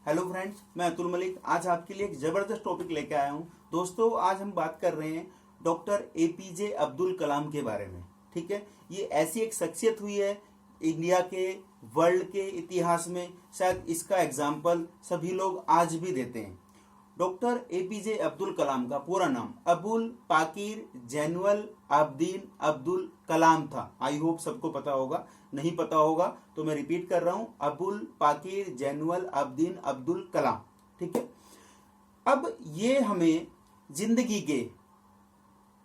Hello friends, मैं अतुल मलिक आज आपके लिए एक ज़बरदस्त टॉपिक लेके आया हूँ। दोस्तों, आज हम बात कर रहे हैं डॉक्टर एपीजे अब्दुल कलाम के बारे में। ठीक है, ये ऐसी एक शख्सियत हुई है इंडिया के, वर्ल्ड के इतिहास में। शायद इसका एग्जाम्पल सभी लोग आज भी देते हैं। डॉक्टर एपीजे अब्दुल कलाम का पूरा नाम अबुल पाकिर जैनुअल आबदीन अब्दुल कलाम था। आई होप सबको पता होगा, नहीं पता होगा तो मैं रिपीट कर रहा हूं, अबुल पाकिर जैनुअल आबदीन अब्दुल कलाम। ठीक है, अब ये हमें जिंदगी के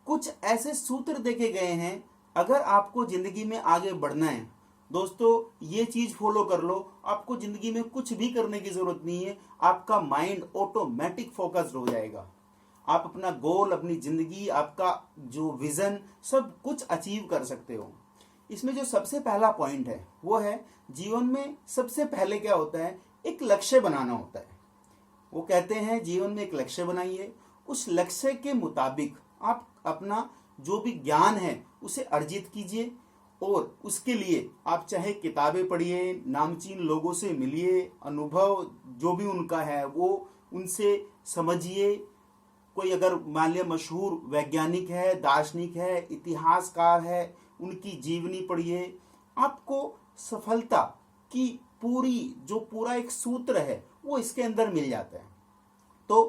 कुछ ऐसे सूत्र देखे गए हैं, अगर आपको जिंदगी में आगे बढ़ना है दोस्तों, ये चीज फॉलो कर लो, आपको जिंदगी में कुछ भी करने की जरूरत नहीं है। आपका माइंड ऑटोमेटिक फोकस्ड हो जाएगा। आप अपना गोल, अपनी जिंदगी, आपका जो विजन, सब कुछ अचीव कर सकते हो। इसमें जो सबसे पहला पॉइंट है वो है, जीवन में सबसे पहले क्या होता है, एक लक्ष्य बनाना होता है। वो कहते हैं जीवन में एक लक्ष्य बनाइए, उस लक्ष्य के मुताबिक आप अपना जो भी ज्ञान है उसे अर्जित कीजिए, और उसके लिए आप चाहे किताबें पढ़िए, नामचीन लोगों से मिलिए, अनुभव जो भी उनका है वो उनसे समझिए। कोई अगर मान लिया मशहूर वैज्ञानिक है, दार्शनिक है, इतिहासकार है, उनकी जीवनी पढ़िए। आपको सफलता की पूरा एक सूत्र है वो इसके अंदर मिल जाता है। तो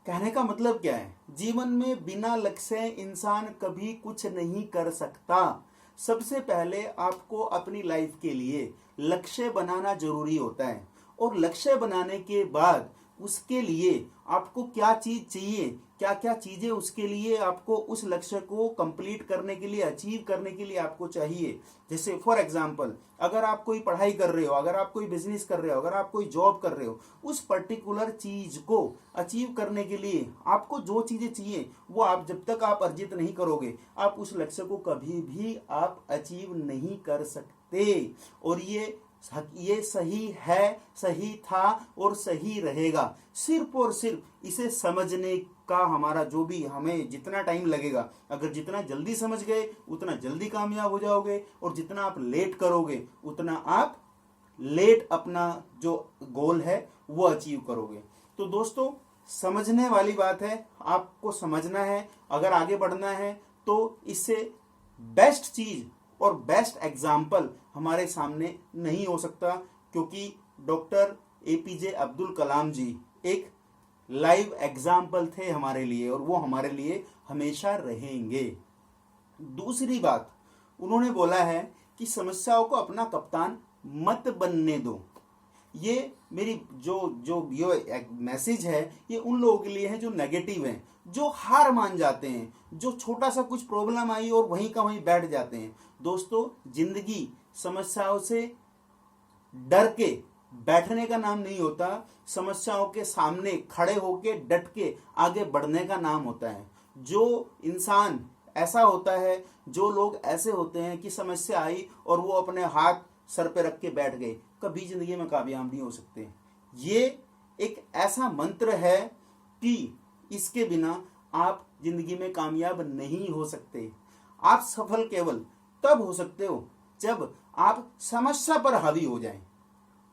कहने का मतलब क्या है, जीवन में बिना लक्ष्य इंसान कभी कुछ नहीं कर सकता। सबसे पहले आपको अपनी लाइफ के लिए लक्ष्य बनाना जरूरी होता है, और लक्ष्य बनाने के बाद उसके लिए आपको क्या चीज चाहिए, क्या क्या चीजें उसके लिए आपको उस लक्ष्य को कंप्लीट करने के लिए, अचीव करने के लिए आपको चाहिए। जैसे फॉर एग्जांपल, अगर आप कोई पढ़ाई कर रहे हो, अगर आप कोई बिजनेस कर रहे हो, अगर आप कोई जॉब कर रहे हो, उस पर्टिकुलर चीज को अचीव करने के लिए आपको जो चीजें चाहिए वो आप जब तक आप अर्जित नहीं करोगे, आप उस लक्ष्य को कभी भी आप अचीव नहीं कर सकते। और ये सही है, सही था और सही रहेगा। सिर्फ और सिर्फ इसे समझने का हमारा जो भी, हमें जितना टाइम लगेगा, अगर जितना जल्दी समझ गए उतना जल्दी कामयाब हो जाओगे, और जितना आप लेट करोगे उतना आप लेट अपना जो गोल है वो अचीव करोगे। तो दोस्तों, समझने वाली बात है, आपको समझना है। अगर आगे बढ़ना है तो इससे बेस्ट चीज और बेस्ट एग्जाम्पल हमारे सामने नहीं हो सकता, क्योंकि डॉक्टर एपीजे अब्दुल कलाम जी एक लाइव एग्जाम्पल थे हमारे लिए, और वो हमारे लिए हमेशा रहेंगे। दूसरी बात, उन्होंने बोला है कि समस्याओं को अपना कप्तान मत बनने दो। ये मेरी जो ये मैसेज है, ये उन लोगों के लिए है जो नेगेटिव हैं, जो हार मान जाते हैं, जो छोटा सा कुछ प्रॉब्लम आई और वहीं का वहीं बैठ जाते हैं। दोस्तों, जिंदगी समस्याओं से डर के बैठने का नाम नहीं होता, समस्याओं के सामने खड़े होके डट के आगे बढ़ने का नाम होता है। जो इंसान ऐसा होता है, जो लोग ऐसे होते हैं कि समस्या आई और वो अपने हाथ सर पे रख के बैठ गए, कभी जिंदगी में कामयाब नहीं हो सकते। ये एक ऐसा मंत्र है कि इसके बिना आप जिंदगी में कामयाब नहीं हो सकते। आप सफल केवल तब हो सकते हो जब आप समस्या पर हावी हो जाएं।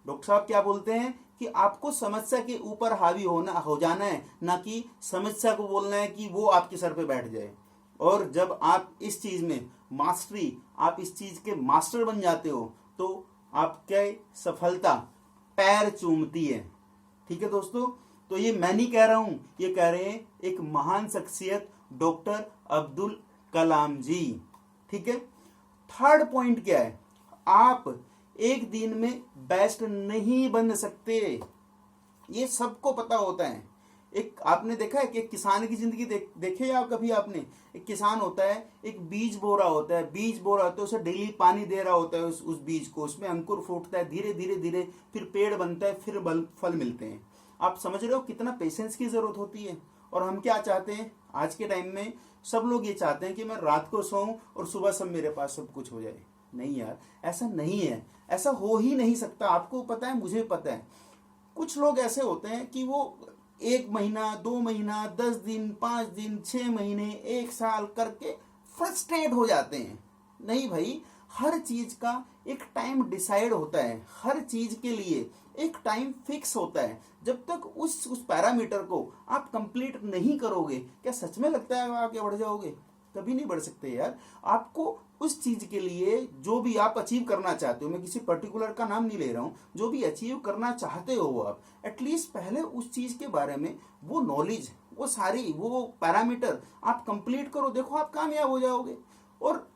डॉक्टर साहब क्या बोलते हैं कि आपको समस्या के ऊपर हावी हो जाना है, ना कि समस्या को बोलना है कि वो आपके सर पे बैठ जाए। और जब आप इस चीज में मास्टरी, आप इस चीज के मास्टर बन जाते हो, तो आपके सफलता पैर चूमती है। ठीक है दोस्तों, तो ये मैं नहीं कह रहा हूं, ये कह रहे हैं एक महान शख्सियत डॉक्टर अब्दुल कलाम जी। ठीक है, थर्ड पॉइंट क्या है, आप एक दिन में बेस्ट नहीं बन सकते। ये सबको पता होता है। एक आपने देखा है कि एक किसान की जिंदगी देखे या कभी आपने, एक किसान होता है, एक बीज बो रहा होता है, उसे डेली पानी दे रहा होता है उस बीज को, उसमें अंकुर फूटता है, धीरे धीरे धीरे फिर पेड़ बनता है, फिर फल मिलते हैं। आप समझ रहे हो कितना पेशेंस की जरूरत होती है। और हम क्या चाहते हैं आज के टाइम में, सब लोग ये चाहते हैं कि मैं रात को सोऊं और सुबह सब मेरे पास सब कुछ हो जाए। नहीं यार, ऐसा नहीं है, ऐसा हो ही नहीं सकता। आपको पता है, मुझे पता है, कुछ लोग ऐसे होते हैं कि वो 1 महीना, 2 महीना, 10 दिन, 5 दिन, 6 महीने, 1 साल करके फ्रस्ट्रेट हो जाते हैं। नहीं भाई, हर चीज का एक टाइम डिसाइड होता है, हर चीज के लिए एक टाइम फिक्स होता है। जब तक उस पैरामीटर को आप कंप्लीट नहीं करोगे, क्या सच में लगता है आप आगे बढ़ जाओगे? कभी नहीं बढ़ सकते यार। आपको उस चीज के लिए जो भी आप अचीव करना चाहते हो, मैं किसी पर्टिकुलर का नाम नहीं ले रहा हूं, जो भी अचीव करना चाहते हो आप एटलीस्ट पहले उस चीज के बारे में वो नॉलेज, वो सारी वो पैरामीटर आप कंप्लीट करो, देखो आप कामयाब हो जाओगे। और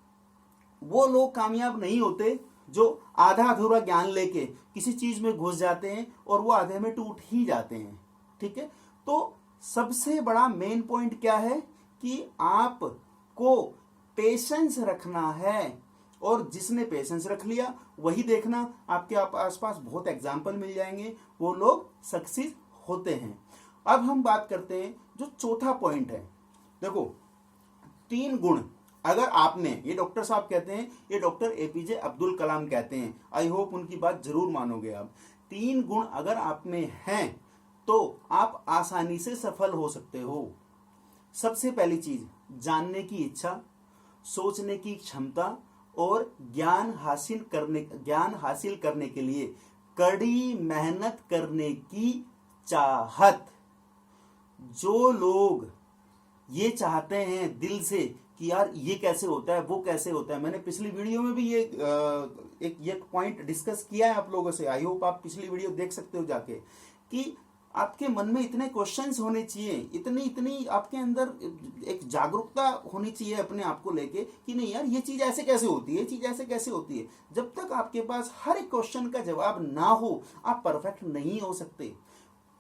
वो लोग कामयाब नहीं होते जो आधा अधूरा ज्ञान लेके किसी चीज में घुस जाते हैं और वो आधे में टूट ही जाते हैं। ठीक है, तो सबसे बड़ा मेन पॉइंट क्या है कि आपको पेशेंस रखना है, और जिसने पेशेंस रख लिया वही देखना आपके आसपास बहुत एग्जाम्पल मिल जाएंगे, वो लोग सक्सेस होते हैं। अब हम बात करते हैं जो चौथा पॉइंट है। देखो 3 गुण अगर आपने, ये डॉक्टर साहब कहते हैं, ये डॉक्टर एपीजे अब्दुल कलाम कहते हैं, आई होप उनकी बात जरूर मानोगे आप। 3 गुण अगर आप में हैं तो आप आसानी से सफल हो सकते हो। सबसे पहली चीज, जानने की इच्छा, सोचने की क्षमता और ज्ञान हासिल करने के लिए कड़ी मेहनत करने की चाहत। जो लोग ये चाहते हैं दिल से कि यार ये कैसे होता है, वो कैसे होता है, मैंने पिछली वीडियो में भी ये पॉइंट डिस्कस किया है आप लोगों से, आई होप आप पिछली वीडियो देख सकते हो जाके, कि आपके मन में इतने क्वेश्चंस होने चाहिए, इतनी आपके अंदर एक जागरूकता होनी चाहिए अपने आप को लेके कि नहीं यार ये चीज ऐसे कैसे होती है, ये चीज ऐसे कैसे होती है। जब तक आपके पास हर एक क्वेश्चन का जवाब ना हो आप परफेक्ट नहीं हो सकते।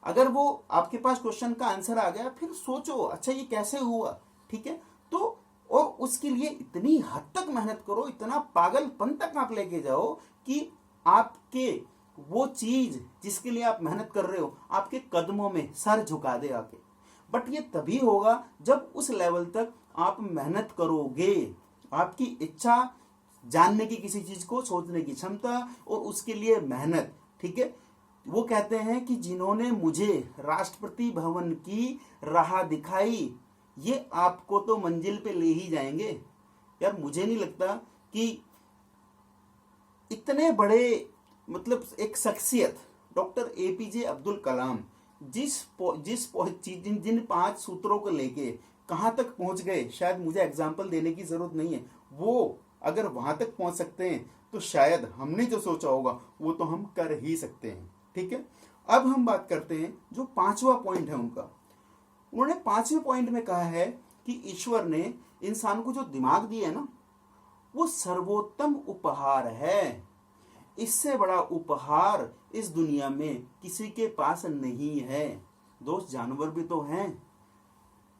अगर वो आपके पास क्वेश्चन का आंसर आ गया, फिर सोचो अच्छा ये कैसे हुआ, ठीक है, तो और उसके लिए इतनी हद तक मेहनत करो, इतना पागलपन तक आप लेके जाओ कि आपके वो चीज जिसके लिए आप मेहनत कर रहे हो आपके कदमों में सर झुका दे आके। बट ये तभी होगा जब उस लेवल तक आप मेहनत करोगे। आपकी इच्छा, जानने की किसी चीज को, सोचने की क्षमता और उसके लिए मेहनत। ठीक है, वो कहते हैं कि जिन्होंने मुझे राष्ट्रपति भवन की राह दिखाई, ये आपको तो मंजिल पे ले ही जाएंगे। यार मुझे नहीं लगता कि इतने बड़े मतलब एक शख्सियत डॉक्टर एपीजे अब्दुल कलाम जिन 5 सूत्रों को लेके कहां तक पहुंच गए, शायद मुझे एग्जाम्पल देने की जरूरत नहीं है। वो अगर वहां तक पहुंच सकते हैं तो शायद हमने जो सोचा होगा वो तो हम कर ही सकते हैं। ठीक है, अब हम बात करते हैं जो 5वां पॉइंट है उनका। उन्होंने 5वें पॉइंट में कहा है कि ईश्वर ने इंसान को जो दिमाग दिया है ना, वो सर्वोत्तम उपहार है। इससे बड़ा उपहार इस दुनिया में किसी के पास नहीं है। दोस्त जानवर भी तो हैं।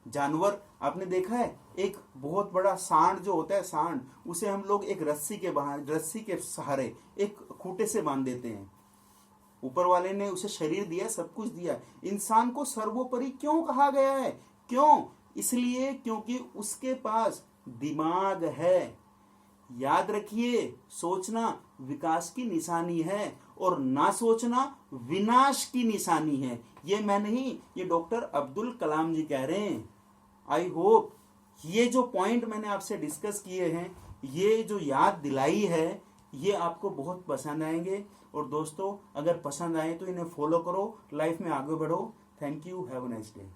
जानवर आपने देखा है, एक बहुत बड़ा सांड जो होता है, सांड, उसे हम लोग एक रस्सी के सहारे एक खूंटे से बांध देते हैं। ऊपर वाले ने उसे शरीर दिया, सब कुछ दिया। इंसान को सर्वोपरि क्यों कहा गया है? क्यों? इसलिए क्योंकि उसके पास दिमाग है। याद रखिए, सोचना विकास की निशानी है और ना सोचना विनाश की निशानी है। ये मैं नहीं, ये डॉक्टर अब्दुल कलाम जी कह रहे हैं। आई होप ये जो पॉइंट मैंने आपसे डिस्कस किए हैं, ये जो याद दिलाई है, ये आपको बहुत पसंद आएंगे। और दोस्तों अगर पसंद आए तो इन्हें फॉलो करो, लाइफ में आगे बढ़ो। Thank you, have a nice day.